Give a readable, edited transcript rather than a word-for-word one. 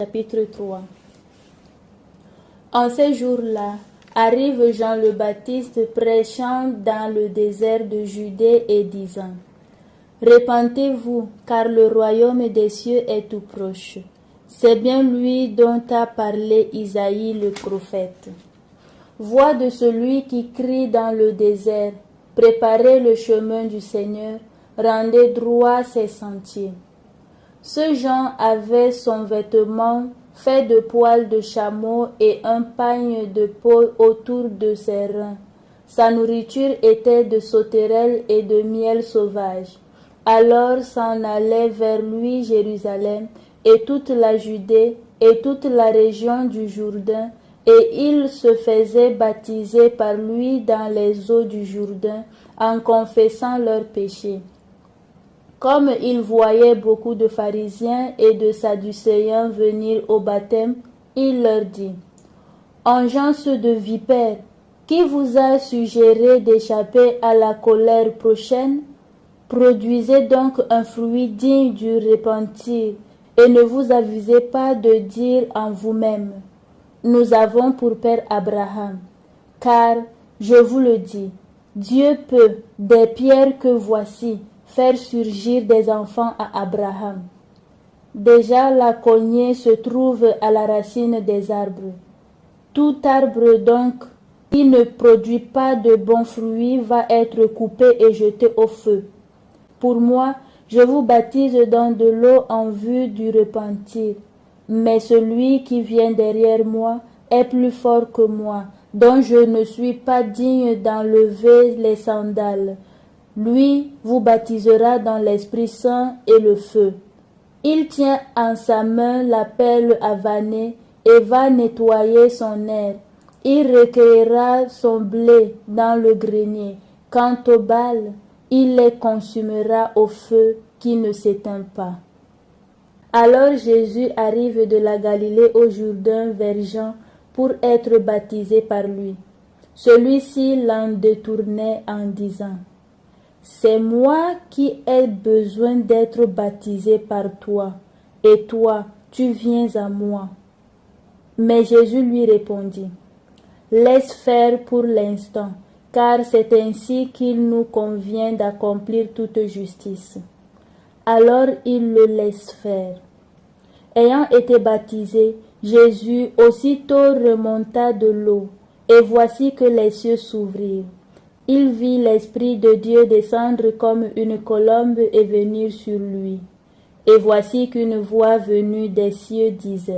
Chapitre 3. En ces jours-là, arrive Jean le Baptiste prêchant dans le désert de Judée et disant: Repentez-vous, car le royaume des cieux est tout proche. C'est bien lui dont a parlé Isaïe le prophète. Voix de celui qui crie dans le désert: Préparez le chemin du Seigneur, rendez droit ses sentiers. Ce Jean avait son vêtement fait de poils de chameau et un pagne de peau autour de ses reins. Sa nourriture était de sauterelles et de miel sauvage. Alors s'en allait vers lui Jérusalem et toute la Judée et toute la région du Jourdain, et il se faisait baptiser par lui dans les eaux du Jourdain en confessant leurs péchés. Comme il voyait beaucoup de pharisiens et de sadducéens venir au baptême, il leur dit: Engeance de vipères, qui vous a suggéré d'échapper à la colère prochaine? Produisez donc un fruit digne du repentir, et ne vous avisez pas de dire en vous-même: Nous avons pour père Abraham. Car, je vous le dis, Dieu peut, des pierres que voici, faire surgir des enfants à Abraham. Déjà la cognée se trouve à la racine des arbres. Tout arbre donc qui ne produit pas de bons fruits va être coupé et jeté au feu. Pour moi, je vous baptise dans de l'eau en vue du repentir, mais celui qui vient derrière moi est plus fort que moi, dont je ne suis pas digne d'enlever les sandales. Lui vous baptisera dans l'Esprit Saint et le feu. Il tient en sa main la pelle avanée et va nettoyer son aire. Il recueillera son blé dans le grenier. Quant aux balles, il les consumera au feu qui ne s'éteint pas. Alors Jésus arrive de la Galilée au Jourdain vers Jean pour être baptisé par lui. Celui-ci l'en détournait en disant: C'est moi qui ai besoin d'être baptisé par toi, et toi, tu viens à moi. Mais Jésus lui répondit: Laisse faire pour l'instant, car c'est ainsi qu'il nous convient d'accomplir toute justice. Alors il le laisse faire. Ayant été baptisé, Jésus aussitôt remonta de l'eau, et voici que les cieux s'ouvrirent. Il vit l'Esprit de Dieu descendre comme une colombe et venir sur lui. Et voici qu'une voix venue des cieux disait: